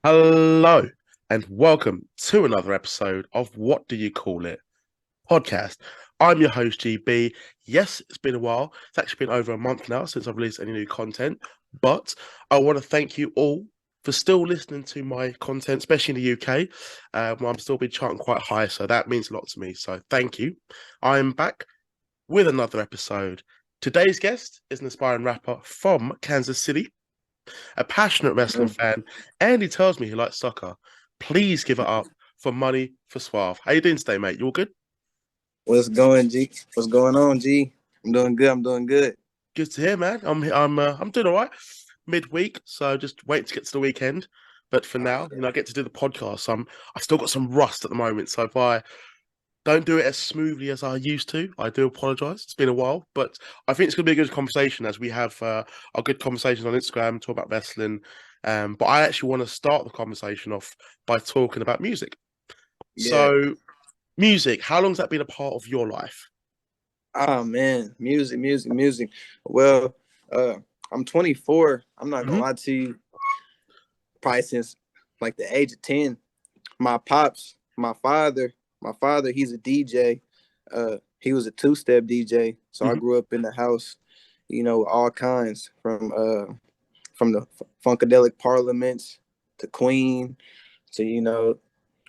Hello and welcome to another episode of What Do You Call It podcast. I'm your host GB. Yes, it's been a while. It's actually been over a month now since I've released any new content, but I want to thank you all for still listening to my content, especially in the UK. Where I'm still being charting quite high, so that means a lot to me. So thank you. I'm back with another episode. Today's guest is an aspiring rapper from Kansas City, a passionate wrestling fan, and he tells me he likes soccer. Please give it up for Money4Suave. How you doing today, mate? You all good? What's going, G? What's going on, G? I'm doing good. I'm doing good. Good to hear, man. I'm doing all right. Midweek, so just waiting to get to the weekend. But for now, I get to do the podcast. So I still got some rust at the moment. So if I don't do it as smoothly as I used to, I do apologize. It's been a while, but I think it's going to be a good conversation as we have our good conversations on Instagram, talk about wrestling. But I actually want to start the conversation off by talking about music. Yeah. So, music, how long has that been a part of your life? Oh man, music. Well, I'm 24. I'm not gonna lie to you. Probably since like the age of 10, my pops, my father, he's a DJ. He was a two-step DJ. So I grew up in the house, all kinds from the Funkadelic Parliaments to Queen to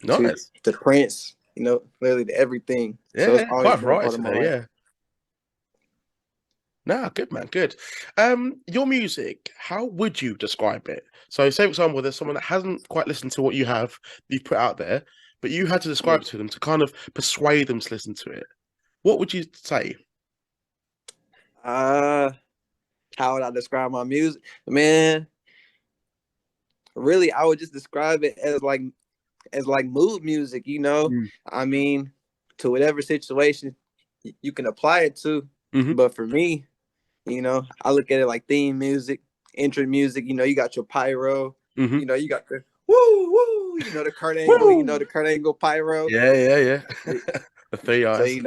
Nice. to Prince, literally to everything. Yeah, So it's always quite been a right part of my today, life. yeah. Nah, good man, good. Your music, how would you describe it? So, say for example, there's someone that hasn't quite listened to what you've put out there, but you had to describe it to them to kind of persuade them to listen to it. What would you say? How would I describe my music? Man, really, I would just describe it as like mood music, I mean, to whatever situation you can apply it to. But for me, I look at it like theme music, intro music. You got your pyro. You got the woo woo. The Kurt Angle. Woo! The Kurt Angle pyro. Yeah. The three So eyes.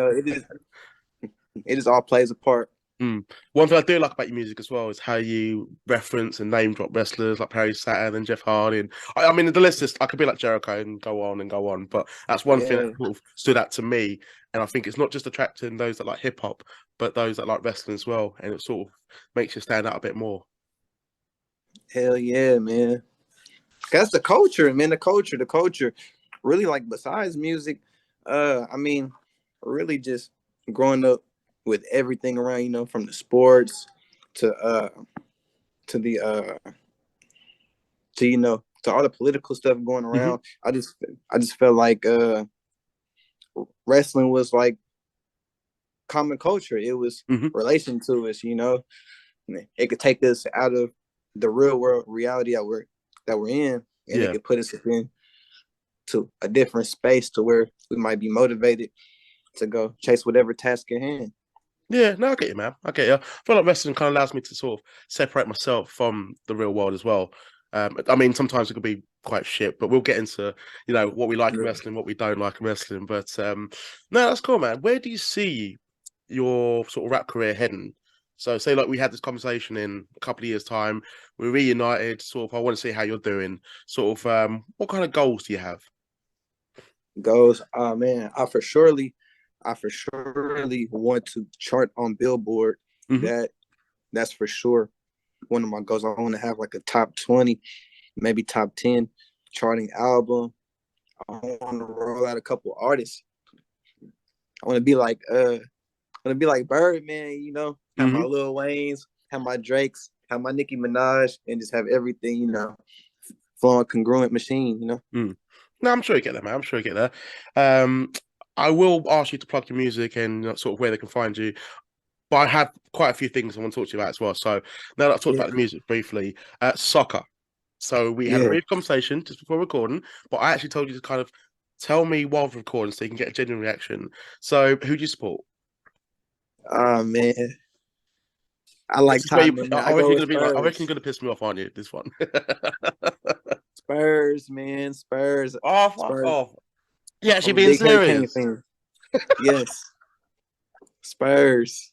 it just all plays a part. One thing I do like about your music as well is how you reference and name drop wrestlers like Perry Saturn and Jeff Hardy. And I mean, the list is, I could be like Jericho and go on and go on, but that's one thing that sort of stood out to me. And I think it's not just attracting those that like hip hop, but those that like wrestling as well. And it sort of makes you stand out a bit more. Hell yeah, man. That's the culture, man. The culture. Really, like, besides music, I mean, really just growing up with everything around, from the sports to the to all the political stuff going around. I just felt like wrestling was like common culture. It was relation to us, It could take us out of the real world reality that we're in, and it could put us in to a different space to where we might be motivated to go chase whatever task at hand. Yeah, no, I get you, man. I get you. I feel like wrestling kind of allows me to sort of separate myself from the real world as well. I mean, sometimes it could be quite shit, but we'll get into, what we like in wrestling, what we don't like in wrestling. But no, that's cool, man. Where do you see your sort of rap career heading? So say like we had this conversation in a couple of years' time, we're reunited, sort of, I want to see how you're doing. Sort of, what kind of goals do you have? Goals, man, I for surely want to chart on Billboard. That's for sure one of my goals. I want to have like a top 20, maybe top 10 charting album. I want to roll out a couple artists. I want to be like Birdman, have my Lil Waynes, have my Drakes, have my Nicki Minaj, and just have everything, flowing congruent machine, No, I'm sure you get that, man. I'm sure you get that. I will ask you to plug your music and sort of where they can find you. But I have quite a few things I want to talk to you about as well. So now that I've talked about the music briefly, soccer. So we had a brief conversation just before recording, but I actually told you to kind of tell me while recording so you can get a genuine reaction. So who do you support? Oh man, I like Tottenham. I reckon you're gonna be like, I reckon you're gonna piss me off, aren't you? This one. Spurs, man, Spurs. Oh, fuck Spurs. off. Yeah, actually being serious. Yes. Spurs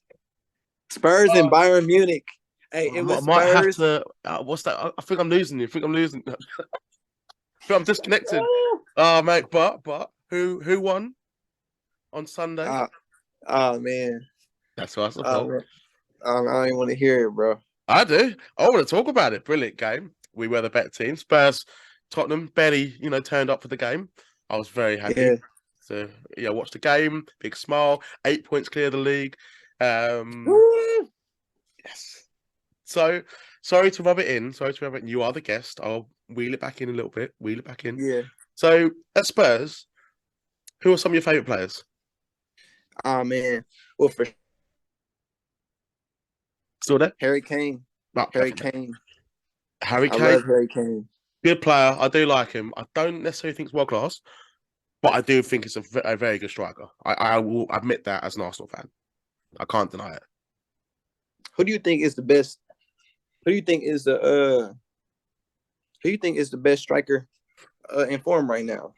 and Bayern Munich. Hey, it I was might have Spurs. to. What's that? I think I'm losing you. I think I'm losing. I think I'm disconnected. Oh, mate. But who won on Sunday? Oh, oh man. That's what I Oh thought. man. I don't even want to hear it, bro. I do. I want to talk about it. Brilliant game. We were the better team. Spurs, Tottenham barely, turned up for the game. I was very happy. Yeah. So watch the game. Big smile. 8 points clear the league. Woo! Yes. So sorry to rub it in. Sorry to rub it in. You are the guest. I'll wheel it back in a little bit. Wheel it back in. Yeah. So at Spurs, who are some of your favourite players? Oh man. Well, for Still there? Harry Kane. No, Harry definitely. Kane. Harry I Kane, love Harry Kane. good player. I do like him. I don't necessarily think he's world class, but I do think he's a very good striker. I will admit that as an Arsenal fan. I can't deny it. Who do you think is the best? Who do you think is the Who do you think is the best striker in form right now?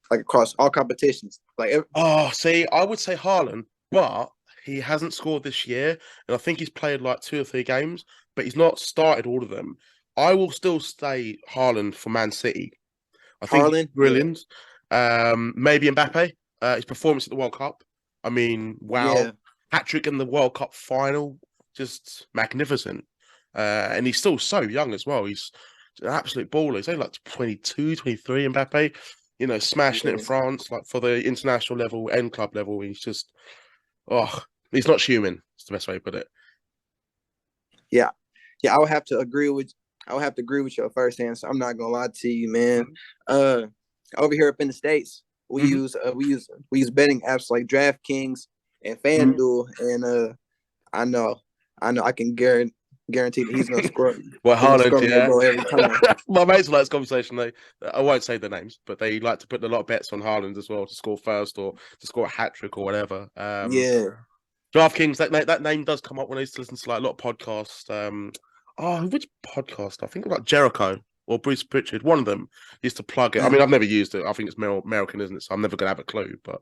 Like across all competitions. Oh, see, I would say Haaland, but he hasn't scored this year, and I think he's played like 2 or 3 games, but he's not started all of them. I will still say Haaland for Man City. I think he's Haaland. brilliant. Maybe Mbappe. His performance at the World Cup. I mean, wow. Yeah. Hat-trick in the World Cup final. Just magnificent. And he's still so young as well. He's an absolute baller. He's only like 22, 23, Mbappe. Smashing it in Yeah. France, like for the international level and club level. He's not human. It's the best way to put it. Yeah. Yeah. I would have to agree with your first answer. I'm not gonna lie to you, man. Over here up in the States, we use betting apps like DraftKings and FanDuel, and I can guarantee that he's gonna score. Well, He's gonna Haaland, score me a yeah. goal every time. My mates like this conversation. I won't say the names, but they like to put a lot of bets on Haaland as well to score first or to score a hat trick or whatever. Yeah. DraftKings, that name does come up when I used to listen to like a lot of podcasts. Which podcast? I think like Jericho or Bruce Pritchard. One of them used to plug it. I mean, I've never used it. I think it's American, isn't it? So I'm never gonna have a clue. But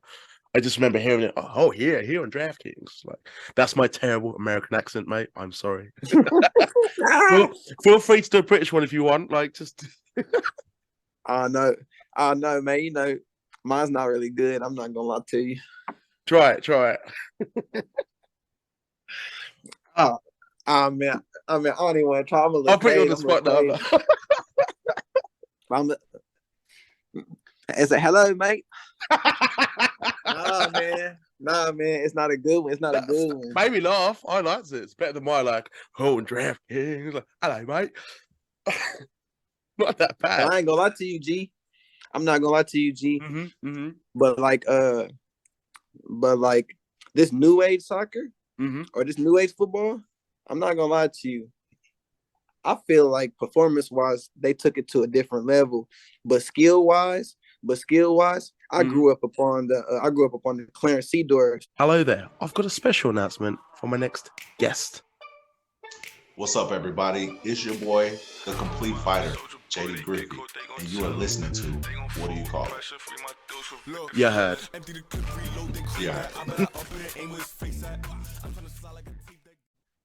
I just remember hearing it. Oh, here on DraftKings. Like that's my terrible American accent, mate. I'm sorry. Feel free to do a British one if you want. Like just. I know, man. Mine's not really good. I'm not gonna lie to you. Try it. Man. I don't even want to try. I'll put you on the spot now. It's a hello, mate. Nah, man. It's not a good one. It's not a good one. Made me laugh. I liked it. It's better than my DraftKings. Like, hello, mate. Not that bad. I ain't gonna lie to you, G. I'm not gonna lie to you, G. Mm-hmm. But this new age soccer or this new age football, I'm not gonna lie to you. I feel like performance wise, they took it to a different level. But skill wise, I grew up upon the Clarence Seedorf. Hello there. I've got a special announcement for my next guest. What's up, everybody? It's your boy, the complete fighter, JD Griffey, and you are listening to What Do You Call It? You heard. Yeah.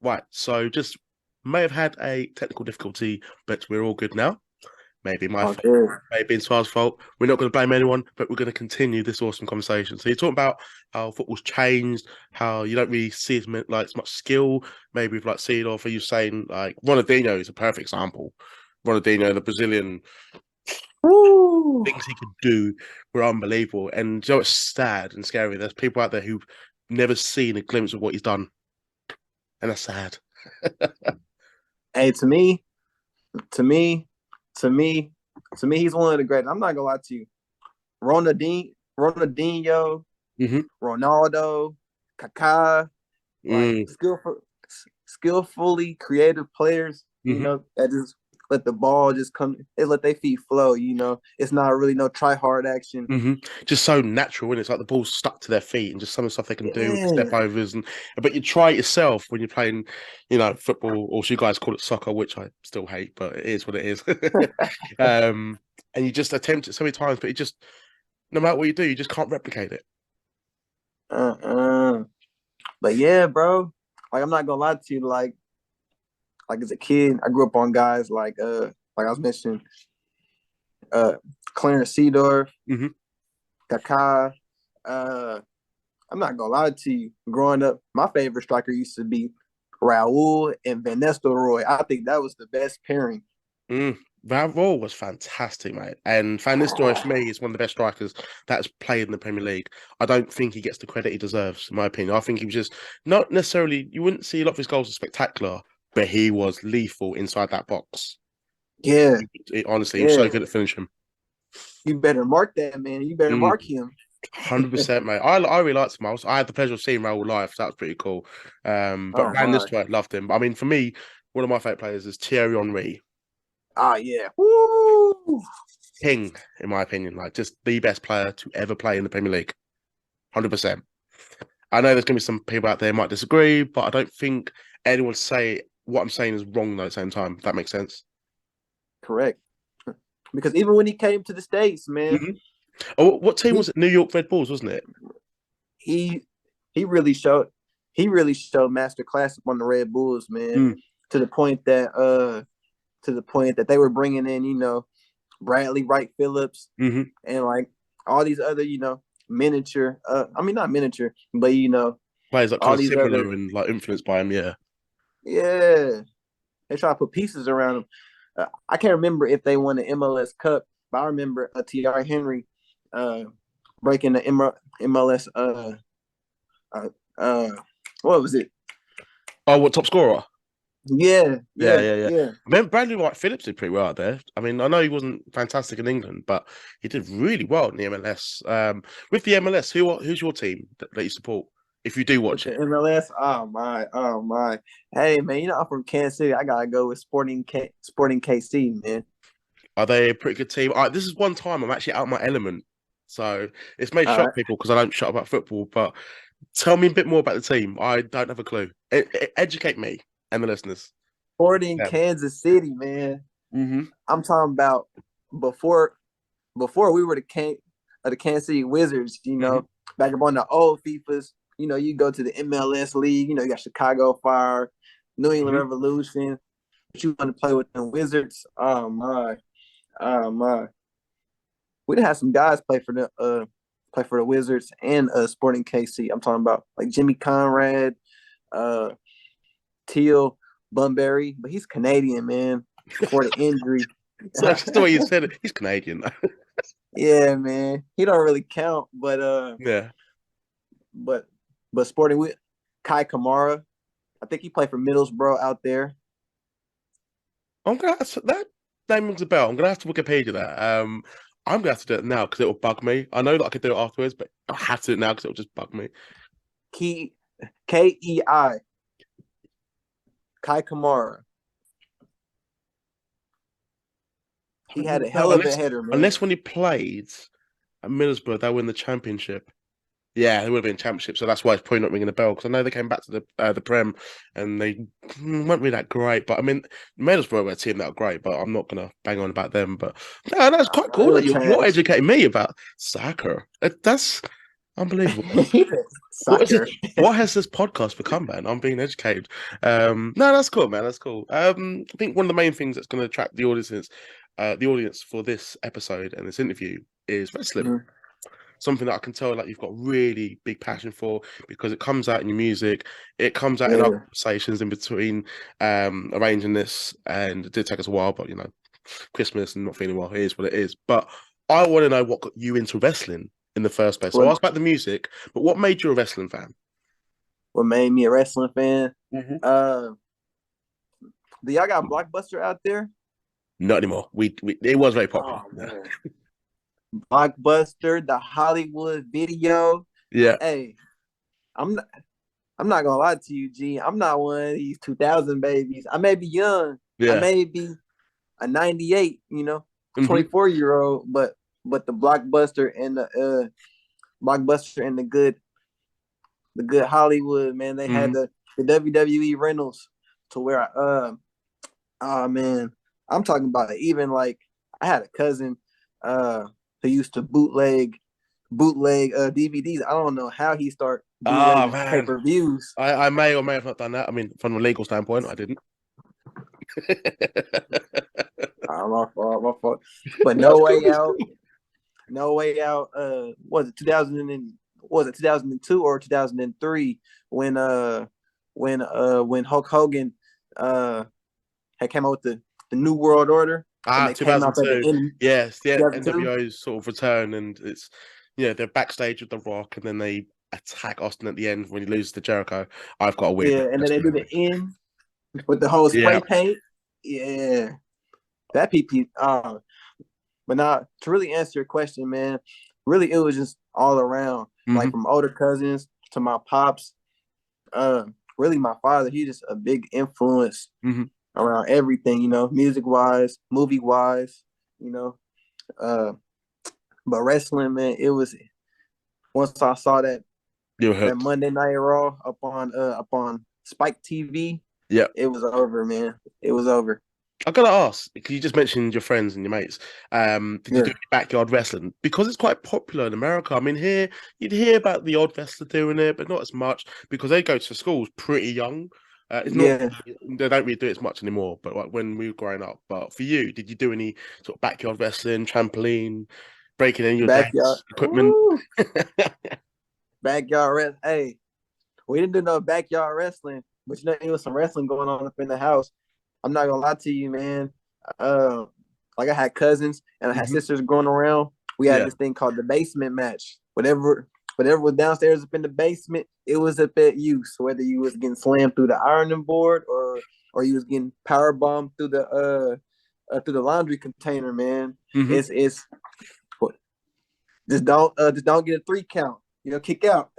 Right, so just may have had a technical difficulty, but we're all good now. Maybe my fault, maybe it's Suave's fault. We're not going to blame anyone, but we're going to continue this awesome conversation. So you're talking about how football's changed, how you don't really see as much skill. Maybe with like Seedorf, are you saying like Ronaldinho is a perfect example? Ronaldinho, the Brazilian, things he could do were unbelievable. And it's sad and scary. There's people out there who've never seen a glimpse of what he's done, and that's sad. Hey, to me, he's one of the greatest. I'm not gonna lie to you. Ronaldinho, Ronaldo, Kaká, like skillfully creative players, that just let the ball just come. They let their feet flow. It's not really no try hard action. Just so natural, and it's like the ball's stuck to their feet, and just some of the stuff they can do, step overs, but you try it yourself when you're playing, football, or so you guys call it soccer, which I still hate, but it is what it is. And you just attempt it so many times, but it just, no matter what you do, you just can't replicate it. But yeah, bro, like I'm not gonna lie to you, like like as a kid, I grew up on guys like I was mentioning, Clarence Seedorf, Kaká. I'm not gonna lie to you. Growing up, my favorite striker used to be Raul and Van Nistelrooy. I think that was the best pairing. That role was fantastic, mate. And Van Nistelrooy, for me, is one of the best strikers that's played in the Premier League. I don't think he gets the credit he deserves, in my opinion. I think he was just not necessarily, you wouldn't see a lot of his goals as spectacular, but he was lethal inside that box. Yeah. Honestly, he was so good at finishing. You better mark that, man. You better mark him. 100%, mate. I really liked him. I had the pleasure of seeing Raul live, so that was pretty cool. But Van Nistelrooy, loved him. I mean, for me, one of my favourite players is Thierry Henry. Ah, yeah. Woo! King, in my opinion, like just the best player to ever play in the Premier League. 100%. I know there's going to be some people out there who might disagree, but I don't think anyone would say what I'm saying is wrong though at the same time, if that makes sense. Correct. Because even when he came to the States, man. Oh, what team was it? New York Red Bulls, wasn't it? He really showed masterclass on the Red Bulls, man. To the point that they were bringing in, you know, Bradley Wright Phillips and like all these other, you know, miniature. I mean, not miniature, but you know, players that kind of similar and like influenced by him. Yeah. They try to put pieces around him. I can't remember if they won the MLS Cup, but I remember Thierry Henry breaking the MLS. What was it? Oh, what top scorer? Yeah. Remember Bradley Wright Phillips did pretty well out there. I mean, I know he wasn't fantastic in England, but he did really well in the MLS. With the MLS, who's your team that you support? If you do watch it, MLS. Oh my! Hey man, you know I'm from Kansas City. I gotta go with Sporting KC, man. Are they a pretty good team? This is one time I'm actually out of my element, so it's may shock people because I don't shut about football. But tell me a bit more about the team. I don't have a clue. Educate me and the listeners. Sporting Kansas City, man. I'm talking about before we were the Kansas City Wizards. You know, back up on the old FIFAs. You know, you go to the MLS League. You know, you got Chicago Fire, New England Revolution. But you want to play with the Wizards? Oh my! We done had some guys play for the Wizards and Sporting KC. I'm talking about like Jimmy Conrad, Teal Bunbury, but he's Canadian, man. Before the injury, so that's just the way you said it. He's Canadian. Yeah, man. He don't really count, but But Sporting with Kai Kamara, I think he played for Middlesbrough out there. That name rings a bell. I'm gonna have to Wikipedia that. I'm gonna have to do it now because it will bug me. I know that I could do it afterwards, but I have to do it now because it will just bug me. K-E-I. Kai Kamara. He had a hell of a header, man. Unless when he played at Middlesbrough, they win the championship. Yeah, they would have been championship, so that's why it's probably not ringing a bell. Because I know they came back to the Prem, and they weren't really that great. But I mean, Middlesbrough were a team that were great. But I'm not gonna bang on about them. But no, that's quite cool that you're educating me about soccer. That's unbelievable. Soccer. What has this podcast become, man? I'm being educated. No, that's cool, man. That's cool. I think one of the main things that's going to attract the audience for this episode and this interview is wrestling. Something that I can tell like you've got really big passion for because it comes out in your music, it comes out in our conversations in between arranging this, and it did take us a while, but you know, Christmas and not feeling well, it is what it is. But I want to know what got you into wrestling in the first place. So I asked about the music, but what made you a wrestling fan? What made me a wrestling fan? Do y'all got Blockbuster out there? Not anymore. It was very popular. Oh, Blockbuster, the Hollywood Video. Yeah. Hey, I'm not gonna lie to you, G. I'm not one of these 2000 babies. I may be young. Yeah. I may be a 98, 24-year-old, but the Blockbuster and the good Hollywood, man, they had the WWE rentals to where man, I'm talking about it. Even like I had a cousin who used to bootleg DVDs. I don't know how he started bootlegging pay-per-views. I may or may have not done that. I mean, from a legal standpoint, I didn't. My fault, my fault. But That's no cool. way out. No way out. Was it 2000 and was it 2002 or 2003 when Hulk Hogan had came out with the New World Order and they came out at the 2002. end. Yes, yeah, 2002. NWO's sort of return, and it's they're backstage with The Rock, and then they attack Austin at the end when he loses to Jericho. I've got a weird. Yeah, and then they do the end with the whole spray Yeah. paint. Yeah, that PP. But now to really answer your question, man, really it was just all around, like from older cousins to my pops. Really my father, he's just a big influence around everything, music wise, movie wise, But wrestling, man, it was once I saw that Monday Night Raw up on Spike TV. Yeah, it was over, man. It was over. I gotta ask, because you just mentioned your friends and your mates. Did you do backyard wrestling? Because it's quite popular in America. I mean, here you'd hear about the odd wrestler doing it, but not as much because they go to schools pretty young. It's not they don't really do it as much anymore. But like when we were growing up, but for you, did you do any sort of backyard wrestling, trampoline, breaking any of your dad's equipment? Backyard wrestling. Hey, we didn't do no backyard wrestling, but there was some wrestling going on up in the house. I'm not gonna lie to you, man. Like I had cousins and I had sisters growing around. We had this thing called the basement match. Whatever was downstairs up in the basement, it was up at you. So whether you was getting slammed through the ironing board or you was getting power bombed through the laundry container, man. It's just don't get a 3 count. Kick out.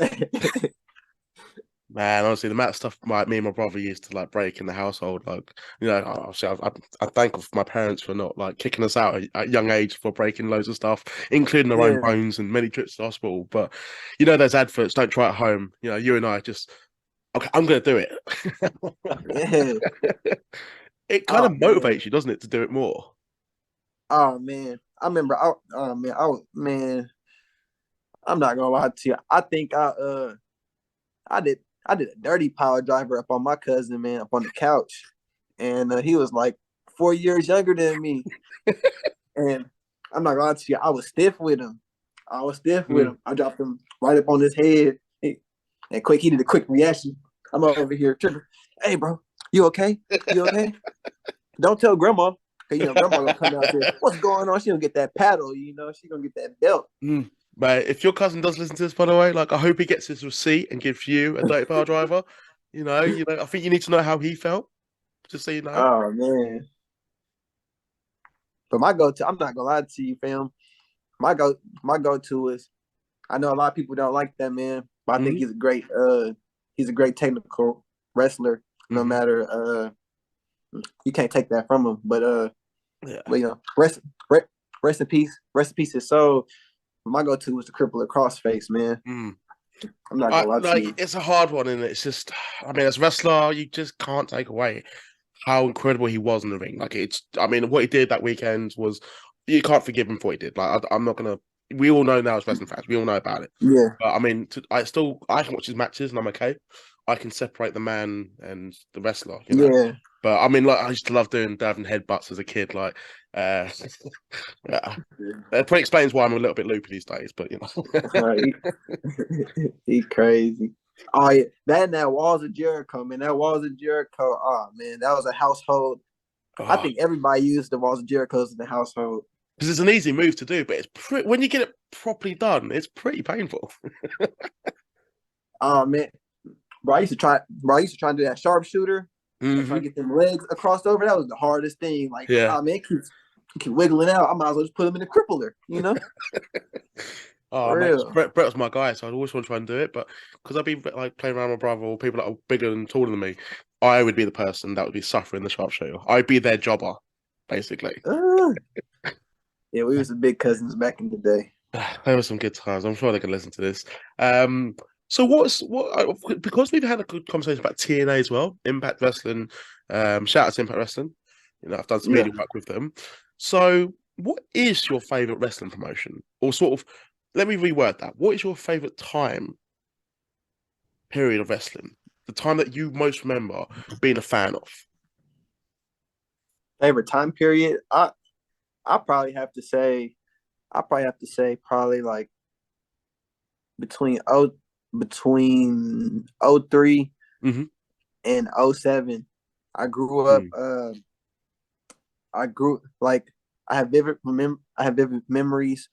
Man, honestly, the amount of stuff me and my brother used to like break in the household, like I thank my parents for not like kicking us out at a young age for breaking loads of stuff, including our own bones and many trips to hospital. But those adverts, don't try at home. You and I just okay, I'm gonna do it. It kind of motivates you, doesn't it, to do it more? Oh man, I remember. I'm not gonna lie to you. I think I did a dirty power driver up on my cousin, man, up on the couch. And he was like 4 years younger than me. And I'm not gonna lie to you, I was stiff with him. I dropped him right up on his head. And he did a quick reaction. I'm over here tripping. Hey, bro, you okay? You okay? Don't tell grandma. Because, grandma gonna come out there. What's going on? She gonna get that paddle, she gonna get that belt. But if your cousin does listen to this, by the way, like I hope he gets his receipt and gives you a dirty power driver. I think you need to know how he felt, just so you know. Oh man. But my go-to, I'm not gonna lie to you, fam. My go-to is, I know a lot of people don't like that man, but I think he's a great technical wrestler. No matter you can't take that from him. But rest in peace. Rest in peace his soul. My go-to was the crippler crossface, man. I'm not gonna lie to you. It's a hard one, and it's just, I mean, as a wrestler, you just can't take away how incredible he was in the ring. Like what he did that weekend was, you can't forgive him for what he did. Like I'm not gonna. We all know now as wrestling fans, we all know about it. Yeah. But I mean, I can watch his matches and I'm okay. I can separate the man and the wrestler. Yeah. But I mean, like I used to love doing diving headbutts as a kid. Like, that probably explains why I'm a little bit loopy these days. But he crazy. Oh yeah, that Walls of Jericho, man. That Walls of Jericho. Oh man, that was a household. I think everybody used the Walls of Jericho's in the household because it's an easy move to do, but it's when you get it properly done, it's pretty painful. Oh man, bro, I used to try and do that sharpshooter. Trying to get them legs across over. That was the hardest thing. Like, oh man, keep wiggling out. I might as well just put him in the crippler, Oh, man, Brett was my guy, so I'd always want to try and do it. But because I'd be like playing around with my brother or people that are bigger and taller than me, I would be the person that would be suffering the sharpshooter. I'd be their jobber, basically. Yeah, we was the big cousins back in the day. There were some good times. I'm sure they can listen to this. So because we've had a good conversation about TNA as well, Impact Wrestling. Shout out to Impact Wrestling. I've done some media work with them. So, what is your favorite wrestling promotion, or sort of? Let me reword that. What is your favorite period of wrestling? The time that you most remember being a fan of? Favorite time period? I probably have to say probably like between between '03 Mm-hmm. and '07. I grew up I grew like I have vivid memories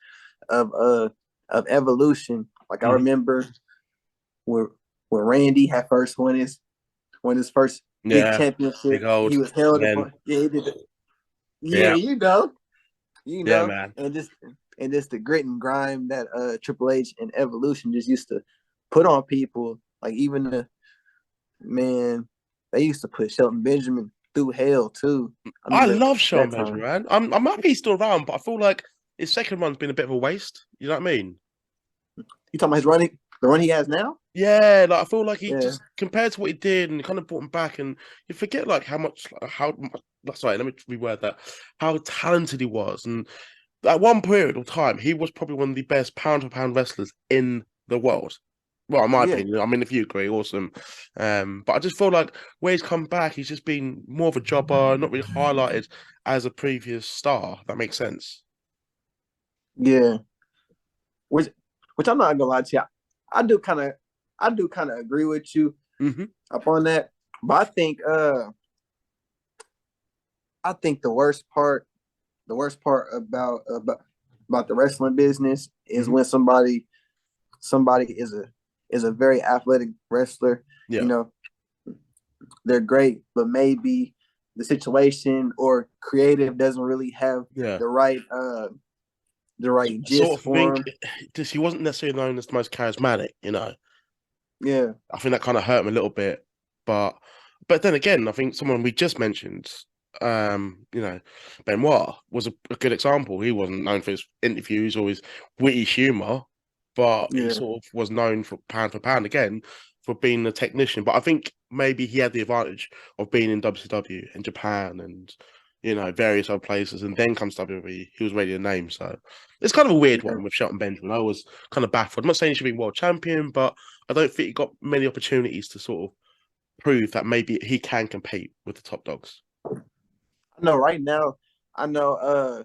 of evolution. Like I Mm-hmm. remember where Randy had first won his first big Yeah, championship. big old He was held men. upon. Yeah, he did. Yeah, Yeah, you yeah, know, man. and just the grit and grime that Triple H and Evolution just used to put on people. Like even man, they used to put Shelton Benjamin through hell too. I I remember love Sean that Benjamin, time. man. I'm happy he's still around, but I feel like his second run's been a bit of a waste. You know what I mean? You talking about the run he has now? Yeah, like I feel like he Yeah, just compared to what he did, and kind of brought him back, and you forget like how much, sorry, let me reword that, how talented he was, and at one period of time, he was probably one of the best pound for pound wrestlers in the world. Well, in my yeah, opinion, I mean, if you agree, awesome. But I just feel like where he's come back, he's just been more of a jobber, not really highlighted as a previous star. That makes sense. yeah. Which I'm not gonna lie to you. I do kind of agree with you Hmm. upon that. But I think the worst part about the wrestling business is Hmm. when somebody is a very athletic wrestler. You Yeah, know, they're great, but maybe the situation or creative doesn't really have yeah. the right I sort gist of for think him. just he wasn't necessarily known as the most charismatic, you know. Yeah, I think that kind of hurt him a little bit. But then again, I think someone we just mentioned, you know, Benoit was a good example. He wasn't known for his interviews or his witty humor, but he yeah, sort of was known for pound again for being a technician. But I think maybe he had the advantage of being in WCW in Japan and various other places, and then comes WWE. He was already a name, so it's kind of a weird yeah. one with Shelton Benjamin. I was kind of baffled. I'm not saying he should be world champion, but I don't think he got many opportunities to sort of prove that maybe he can compete with the top dogs. I know right now. I know.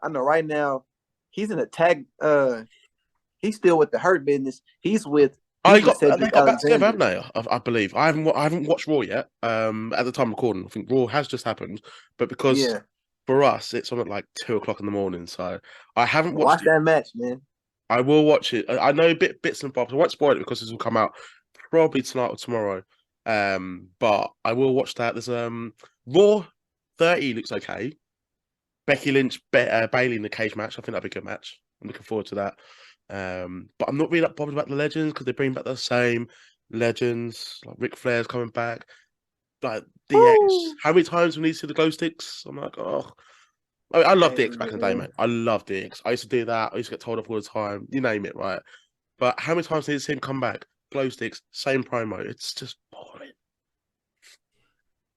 I know right now. He's in a tag. He's still with the Hurt Business. Oh, He's with they Cedric got back together, Alexander. haven't they? I believe I haven't watched Raw yet. At the time of recording, I think Raw has just happened, but because Yeah, for us it's on at like 2 o'clock in the morning, so I haven't watched watch it. that match, man. I will watch it. I know bits and bobs. I won't spoil it because this will come out probably tonight or tomorrow. But I will watch that. There's Raw 30 looks okay. Becky Lynch, Bailey in the cage match. I think that'd be a good match. I'm looking forward to that. But I'm not really that bothered about the legends because they bring back the same legends. Like Ric Flair's coming back. Like DX. Woo! How many times we need to see the glow sticks? I'm like, oh. I love Hey DX back in the day, man. mate. I love DX. I used to do that. I used to get told off all the time. You name it, right? But how many times did you see him come back? Glow sticks, same promo. It's just boring.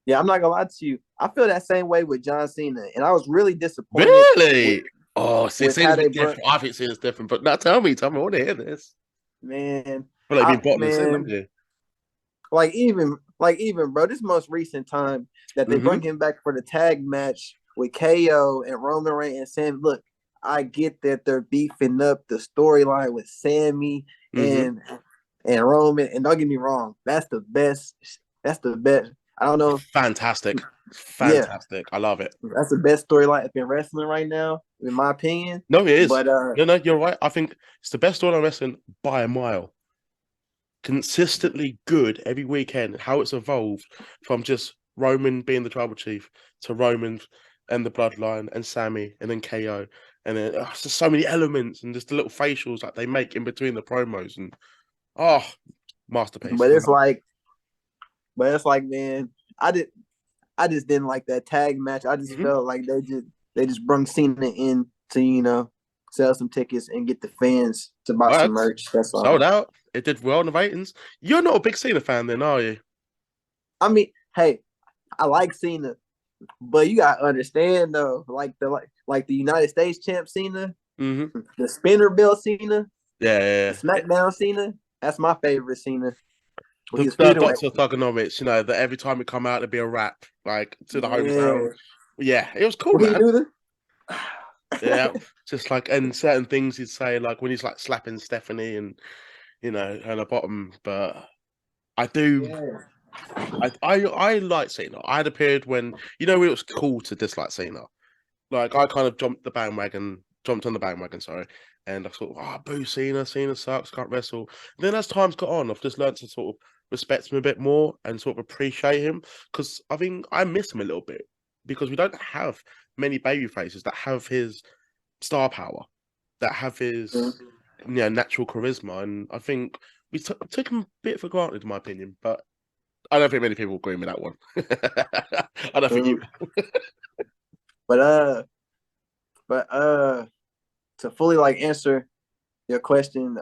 Yeah, I'm not gonna lie to you. I feel that same way with John Cena, and I was really disappointed Really? Oh, see, it with seems how a they bit brought. different. I think it seems different. But now tell me, I want to hear this. Man, I feel like you've been bottoming sin, haven't you? like even bro, this most recent time that they Mm-hmm. bring him back for the tag match with KO and Roman Reigns and Sam. Look, I get that they're beefing up the storyline with Sammy Mm-hmm. and Roman, and don't get me wrong, that's the best. That's the best. I don't know. Fantastic. Yeah, Fantastic. I love it. that's the best storyline in wrestling right now, in my opinion. No, it is. But No, you're right. I think it's the best story on wrestling by a mile. Consistently good every weekend. How it's evolved from just Roman being the tribal chief to Roman and the bloodline and Sammy and then KO. And then it's just so many elements and just the little facials that they make in between the promos and oh, masterpiece. but it's like, man, I did. I just didn't like that tag match. I just Mhm. felt like they just brung Cena in to sell some tickets and get the fans to buy some Worked. merch. That's Sold all. out. It did well in the ratings. You're not a big Cena fan then, are you? I mean, hey, I like Cena, but you gotta understand though, like the United States champ Cena, Mm-hmm. the spinner belt Cena, Yeah, the yeah, yeah. SmackDown Cena. That's my favorite Cena. When he was The feuding with, Dr. Thugonomics, you know, that every time we come out, it'd be a rap, like to the hometown. yeah. Yeah, it was cool, When he man. do Yeah, just like, and certain things he'd say, like when he's like slapping Stephanie and, you know, and the bottom. But I do, yeah. I like Cena. I had a period when, you know, it was cool to dislike Cena. Like I kind of jumped on the bandwagon, sorry. And I thought, boo Cena, Cena sucks, can't wrestle. And then as time's got on, I've just learned to sort of respect him a bit more and sort of appreciate him. Because I think I miss him a little bit. Because we don't have many baby faces that have his star power, that have his natural charisma. And I think we took him a bit for granted, in my opinion. But I don't think many people agree with that one. I don't think you. But to fully like answer your question,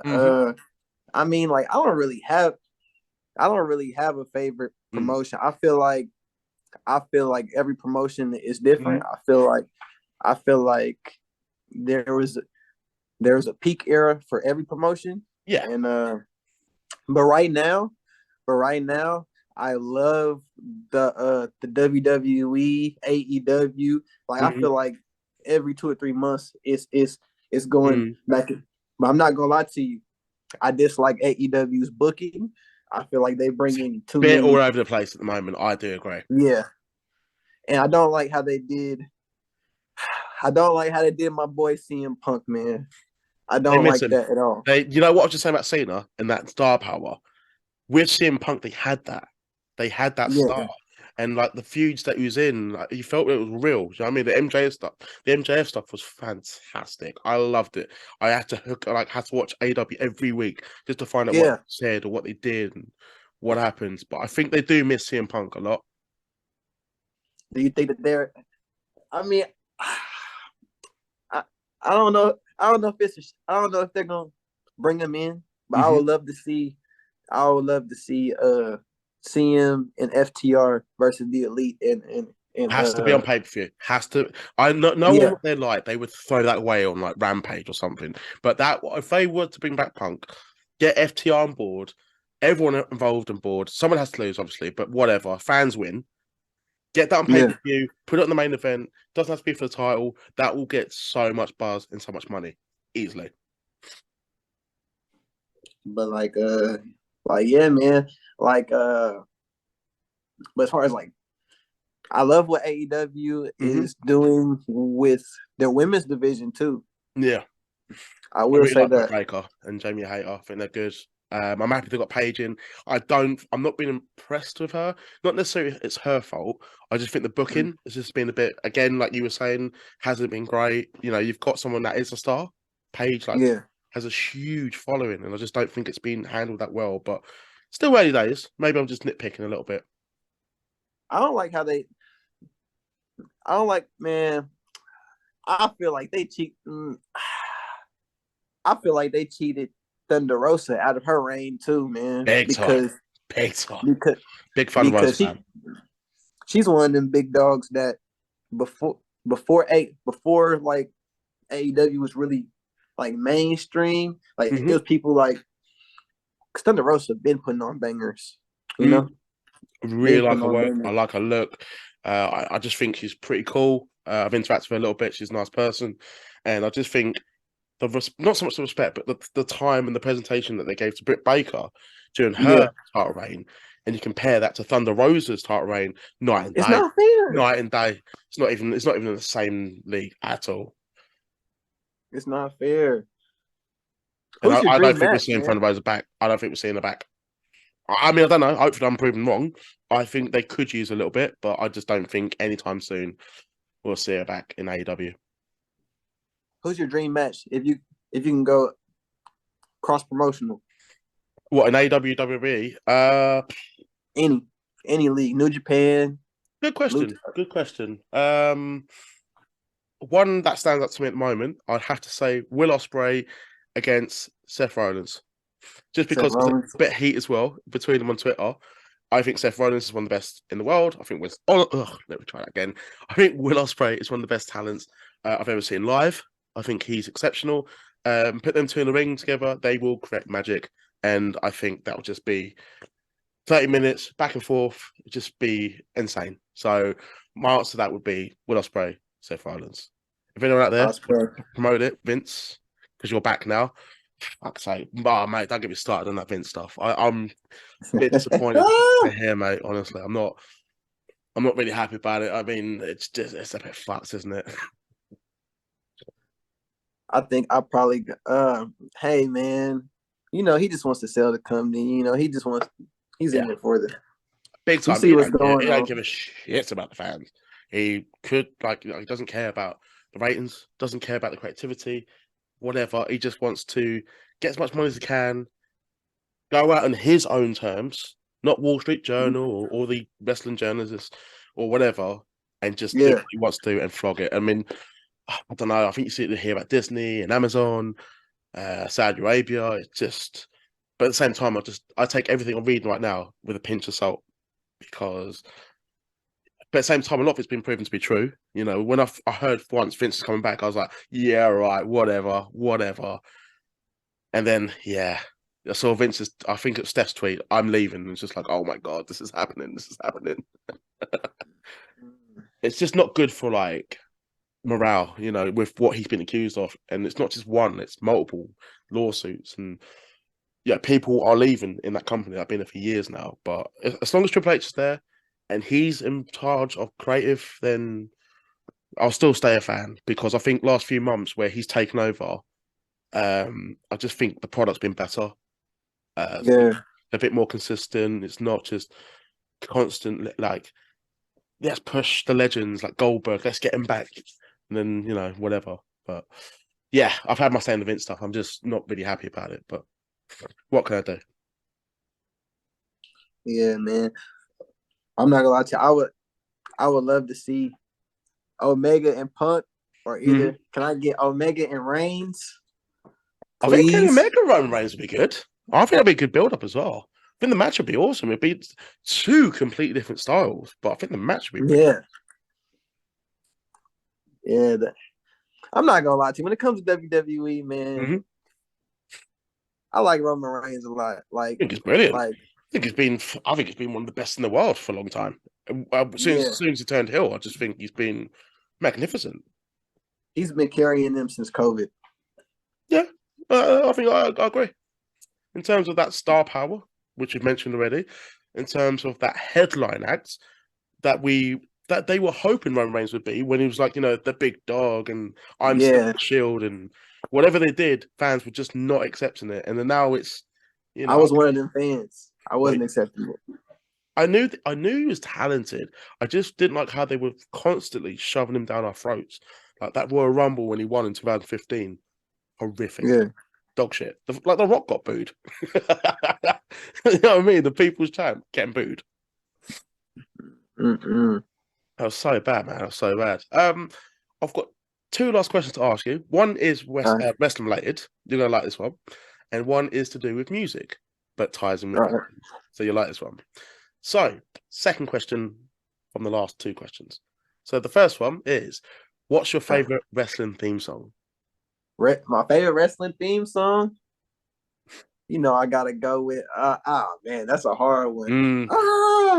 I mean, like I don't really have a favorite promotion. I feel like every promotion is different. I feel like there was a peak era for every promotion. Yeah. And but right now, I love the WWE, AEW. Like I feel like every 2 or 3 months it's going back. But I'm not gonna lie to you. I dislike AEW's booking. I feel like they bring in too bit many. all over the place at the moment. I do agree. Yeah. And I don't like how they did. I don't like how they did my boy CM Punk, man. I don't like that at all. You know what I was just saying about Cena and that star power? With CM Punk, they had that. They had that star. And like the feuds that he was in, like, you felt it was real. Do you know what I mean? The MJF stuff was fantastic. I loved it. I had to watch AW every week just to find out what they said or what they did and what happens. But I think they do miss CM Punk a lot. Do you think that they're? I mean, I don't know. I don't know if they're gonna bring him in, but I would love to see. CM and FTR versus the Elite and has to be on pay-per-view. Has to. I know what they're like. They would throw that away on like Rampage or something. But that if they were to bring back Punk, get FTR on board, everyone involved on board. Someone has to lose, obviously, but whatever. Fans win. Get that on pay-per-view. Put it on the main event. Doesn't have to be for the title. That will get so much buzz and so much money easily. But yeah, man. But as far as like, I love what AEW is doing with their women's division too. Yeah, I will say like that Baker and Jamie Hayter. I think they're good. I'm happy they got Paige in. I'm not being impressed with her. Not necessarily it's her fault. I just think the booking has just been a bit, again, like you were saying, hasn't been great. You know, you've got someone that is a star. Paige, has a huge following, and I just don't think it's been handled that well. But still early days. Maybe I'm just nitpicking a little bit. I don't like, man. I feel like they cheat. I feel like they cheated Thunder Rosa out of her reign too, man. Big time. Big fan of Rosa. She's one of them big dogs that before like AEW was really like mainstream. Like it was people like, cause Thunder Rosa been putting on bangers, you know. Really like her work. I like her look. I just think she's pretty cool. I've interacted with her a little bit. She's a nice person, and I just think not so much the respect, but the time and the presentation that they gave to Britt Baker during her title reign, and you compare that to Thunder Rosa's title reign, night and day. It's not fair. Night and day. It's not even in the same league at all. It's not fair. And I don't think we're seeing Thunder Rosa back. I don't think we're seeing her back. I mean, I don't know. Hopefully, I'm proven wrong. I think they could use a little bit, but I just don't think anytime soon we'll see her back in AEW. Who's your dream match if you can go cross promotional? What, in AEW, WWE? Any league, New Japan. Good question. Good question. One that stands out to me at the moment, I'd have to say Will Ospreay against Seth Rollins. Just because there's a bit of heat as well between them on Twitter. I think Seth Rollins is one of the best in the world. I think let me try that again. I think Will Ospreay is one of the best talents I've ever seen live. I think he's exceptional. Put them two in the ring together, they will create magic. And I think that will just be 30 minutes back and forth, it'd just be insane. So my answer to that would be Will Ospreay, Seth Rollins. If anyone out there promote it, Vince, because you're back now. I'd say, mate, don't get me started on that Vince stuff. I'm a bit disappointed to hear, mate. Honestly, I'm not really happy about it. I mean, it's a bit fucked, isn't it? I think I probably, hey man, he just wants to sell the company. He's in it for the big time. See what's going on. He don't give a shit about the fans. He could he doesn't care about the ratings, doesn't care about the creativity, whatever. He just wants to get as much money as he can, go out on his own terms, not Wall Street Journal or the wrestling journalists or whatever, and just do what he wants to do and flog it. I mean, I don't know. I think you see it here about Disney and Amazon, Saudi Arabia. It's just, but at the same time, I take everything I'm reading right now with a pinch of salt because, but at the same time, a lot of it's been proven to be true. When I heard once Vince is coming back, I was like, yeah, right, whatever. And then, yeah, I saw Vince's, I think it was Steph's tweet, I'm leaving. And it's just like, oh my God, this is happening. It's just not good for morale, with what he's been accused of. And it's not just one, it's multiple lawsuits. And yeah, people are leaving in that company. I've been there for years now. But as long as Triple H is there and he's in charge of creative, then I'll still stay a fan because I think last few months where he's taken over, I just think the product's been better. A bit more consistent. It's not just constant, let's push the legends like Goldberg, let's get him back. And then, whatever. But yeah, I've had my say in the Vince stuff. I'm just not really happy about it. But what can I do? Yeah, man. I'm not gonna lie to you. I would love to see Omega and Punk, or either can I get Omega and Reigns? Please? I think Kenny Omega Roman Reigns would be good. I think that'd be a good build up as well. I think the match would be awesome. It'd be two completely different styles, but I think the match would be good. Yeah. I'm not gonna lie to you. When it comes to WWE, man, I like Roman Reigns a lot. I think it's brilliant. I think it's been one of the best in the world for a long time. As soon as he turned heel, I just think he's been magnificent. He's been carrying them since COVID. Yeah, I think I agree. In terms of that star power, which you've mentioned already, in terms of that headline act that they were hoping Roman Reigns would be when he was the big dog and I'm still the Shield and whatever they did, fans were just not accepting it. And then now it's, I was one of them fans. I wasn't accepting it. I knew he was talented. I just didn't like how they were constantly shoving him down our throats. Like that Royal Rumble when he won in 2015. Horrific. Yeah. Dog shit. The Rock got booed. You know what I mean? The People's Champ getting booed. That was so bad, man. That was so bad. I've got two last questions to ask you. One is wrestling related. You're going to like this one. And one is to do with music, but ties in with that. So you like this one. So, second question from the last two questions. So the first one is, what's your favorite wrestling theme song? My favorite wrestling theme song? I gotta go with man, that's a hard one.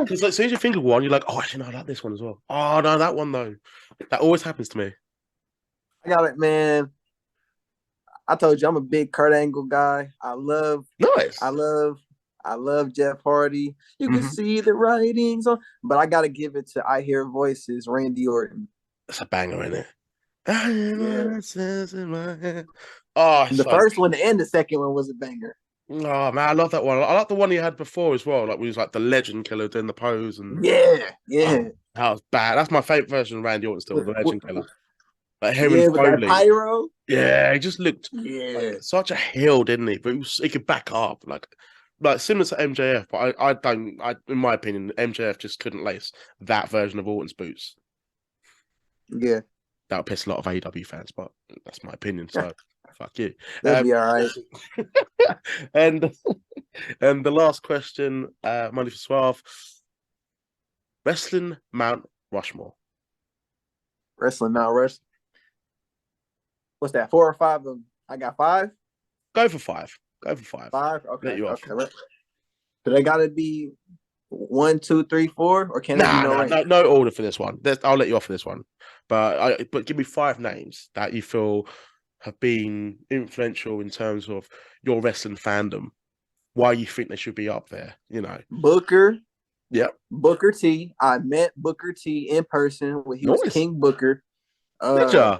Because as soon as you think of one, you're like, oh, actually, no, I like this one as well. Oh no, that one though. That always happens to me. I got it, man. I told you I'm a big Kurt Angle guy. I love Jeff Hardy. You can see the writings on, but I gotta give it to I Hear Voices, Randy Orton. That's a banger, isn't it? Yeah. Oh, the first one and the second one was a banger. Oh man, I love that one. I like the one he had before as well. Like we was like the Legend Killer doing the pose and yeah. Oh, that was bad. That's my favorite version of Randy Orton still, the Legend Killer. Like him and with that pyro. Yeah, he just looked such a heel, didn't he? But he could back up like similar to MJF. But I in my opinion, MJF just couldn't lace that version of Orton's boots. Yeah, that would piss a lot of AEW fans, but that's my opinion. So. Fuck you. That'll be all right. and the last question, MONEY4SUAVE. Wrestling Mount Rushmore. Wrestling Mount Rushmore. What's that? 4 or 5 of them? I got 5. Go for 5. 5. Okay. Let you off. Okay. So they gotta be 1, 2, 3, 4, or can it be no order for this one. I'll let you off for this one. But give me 5 names that you feel have been influential in terms of your wrestling fandom. Why you think they should be up there? Booker. Yep. Booker T. I met Booker T in person when he was King Booker. Did ya?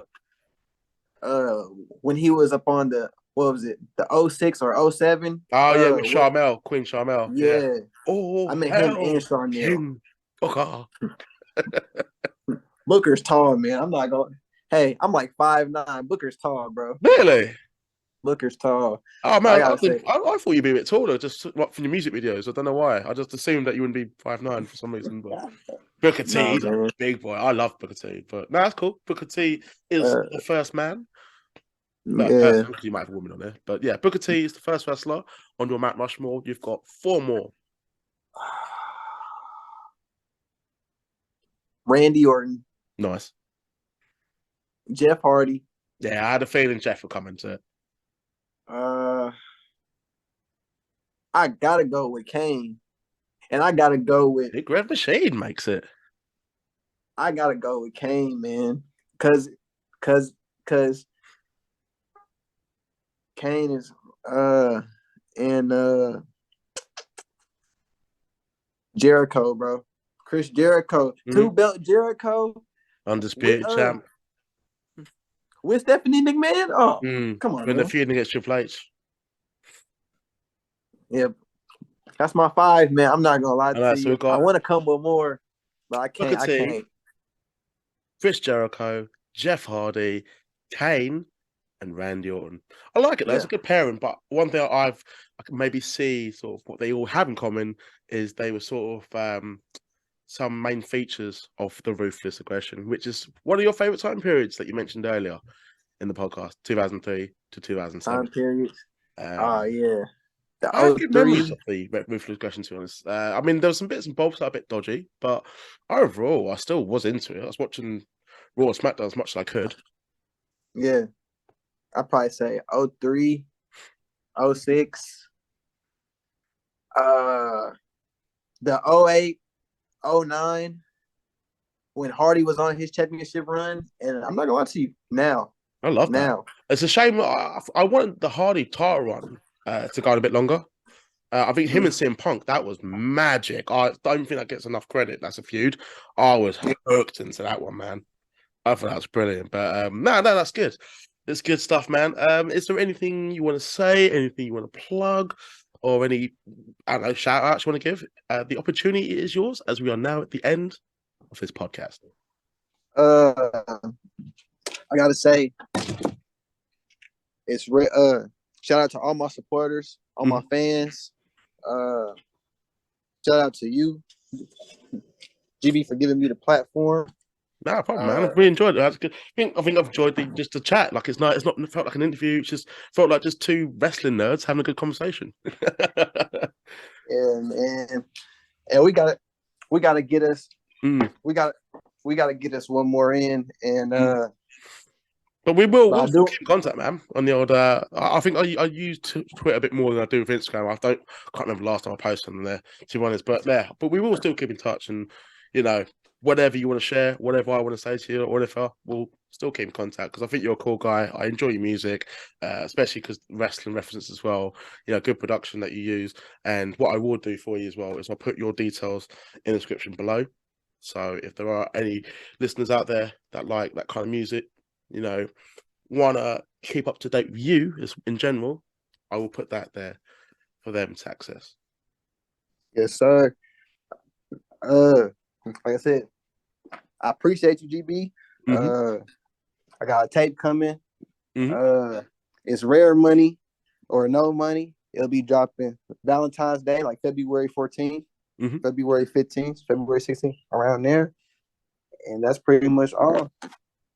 When he was up on the the 06 or 07? Oh yeah, with Sharmell, Queen Sharmell. Yeah. Oh, I met him and Sharmell. King Booker. Booker's tall, man. I'm not going. Hey, I'm like 5'9". Booker's tall, bro. Really? Booker's tall. Oh man, I thought you'd be a bit taller, just from your music videos. I don't know why. I just assumed that you wouldn't be 5'9" for some reason. But Booker T, he's a big boy. I love Booker T. But no, that's cool. Booker T is the first man. Yeah. You might have a woman on there, but yeah, Booker T is the first wrestler on your Mount Rushmore. You've got 4 more. Randy Orton. Nice. Jeff Hardy. Yeah, I had a feeling Jeff would come into it. I gotta go with Kane, and I gotta go with Big Red Machine makes it. I gotta go with Kane, man, cause Kane is and Jericho, bro. Chris Jericho, 2-belt Jericho, Undisputed champ. With Stephanie McMahon. Oh, come on, man. The feud against Triple H. Yeah, that's my 5, man. I'm not gonna lie to you. I want to come with more, but I can't. I can't. Chris Jericho, Jeff Hardy, Kane, and Randy Orton. I like it. That's a good pairing. But one thing I can maybe see sort of what they all have in common is they were sort of some main features of the Ruthless Aggression, which is one of your favorite time periods that you mentioned earlier in the podcast, 2003 to 2007. Time periods. Yeah. I have good memories of the Ruthless Aggression, to be honest. I mean, there were some bits and bobs that are a bit dodgy, but overall, I still was into it. I was watching Raw and SmackDown as much as I could. Yeah. I'd probably say 03, 06, the 08, 09, when Hardy was on his championship run. And I'm not going to lie to you, now. I love that. It's a shame. I wanted the Hardy title run to go on a bit longer. I think him and CM Punk, that was magic. I don't think that gets enough credit. That's a feud. I was hooked into that one, man. I thought that was brilliant. But no, that's good. It's good stuff, man. Is there anything you want to say? Anything you want to plug? Or any, I don't know, shout outs you want to give? The opportunity is yours as we are now at the end of this podcast. I gotta say, it's shout out to all my supporters, all my fans. Shout out to you, GB, for giving me the platform. No problem, man. I've really enjoyed it. That's good. I think I've enjoyed the chat. Like it felt like an interview. It just felt like just 2 wrestling nerds having a good conversation. And we gotta get us we gotta get us one more in, and but we'll still keep in contact, man. On the old I think I use Twitter a bit more than I do with Instagram. Can't remember the last time I posted on there, to be honest. But we will still keep in touch, and whatever you want to share, whatever I want to say to you, or whatever, we'll still keep in contact, because I think you're a cool guy. I enjoy your music, especially because wrestling references as well. Good production that you use. And what I will do for you as well is I'll put your details in the description below. So if there are any listeners out there that like that kind of music, want to keep up to date with you in general, I will put that there for them to access. Yes, sir. Like I said, I appreciate you, GB. I got a tape coming. It's Rare Money or No Money. It'll be dropping Valentine's Day, like February 14th, February 15th, February 16th, around there. And that's pretty much all.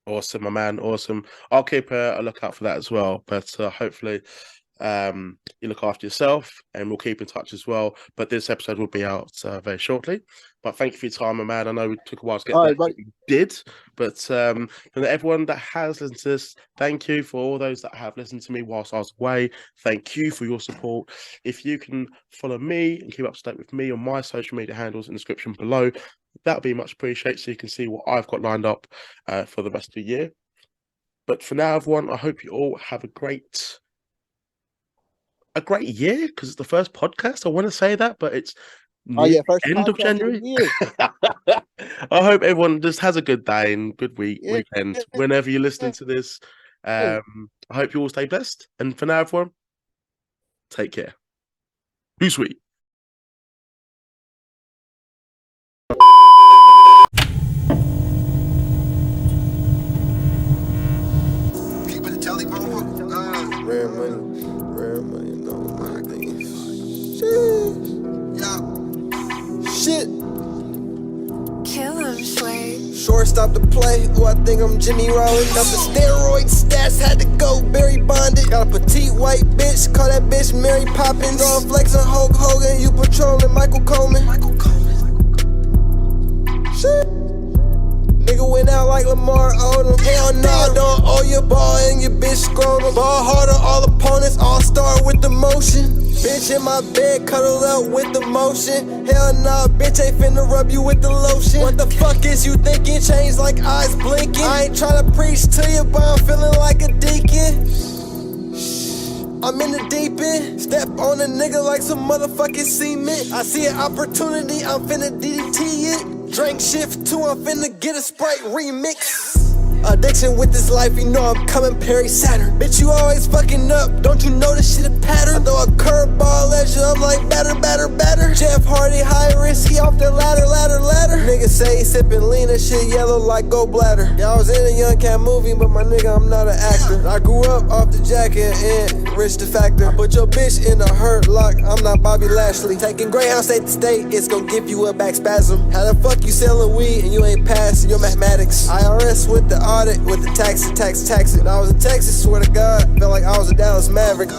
Awesome, my man. Awesome. I'll keep a lookout for that as well. But hopefully You look after yourself, and we'll keep in touch as well. But this episode will be out very shortly. But thank you for your time, my man. I know we took a while to get there, but we did. But for everyone that has listened to this, thank you. For all those that have listened to me whilst I was away, thank you for your support. If you can follow me and keep up to date with me on my social media handles in the description below, that would be much appreciated, so you can see what I've got lined up for the rest of the year. But for now, everyone, I hope you all have a great year, because it's the first podcast. I want to say that, but it's first end of January. I hope everyone just has a good day and good weekend whenever you're listening to this. I hope you all stay blessed. And for now, everyone, take care. Be sweet. Rare money, no my thing. Shit. Kill him, Sway. Shortstop to play. Oh, I think I'm Jimmy Rollins. Got the steroid stats, had to go Barry Bonded. Got a petite white bitch, call that bitch Mary Poppins. On flexing Hulk Hogan, you patrolling Michael Coleman. Shit. Nigga went out like Lamar Odom. Hell nah, don't owe your ball and your bitch scrotum. Ball harder, all opponents, all star with the motion. Bitch in my bed, cuddle up with the motion. Hell nah, bitch ain't finna rub you with the lotion. What the fuck is you thinking? Change like eyes blinking. I ain't tryna preach to you, but I'm feeling like a deacon. I'm in the deep end. Step on a nigga like some motherfucking cement. I see an opportunity, I'm finna DDT it. Drink shift 2, I'm finna get a Sprite remix. Addiction with this life, you know I'm coming Perry Saturn. Bitch, you always fucking up, don't you know this shit a pattern? I throw a curveball at you, I'm like batter. Jeff Hardy, high risk, he off the ladder. Nigga say he sippin' lean, that shit yellow like gold bladder. Yeah, I was in a Young Cat movie, but my nigga, I'm not an actor. I grew up off the jacket and rich the factor. I put your bitch in a hurt lock, I'm not Bobby Lashley. Taking Greyhound state to state, it's gon' give you a back spasm. How the fuck you sellin' weed and you ain't passing your mathematics? IRS with the audit, with the tax it. When I was in Texas, swear to God, felt like I was a Dallas Maverick.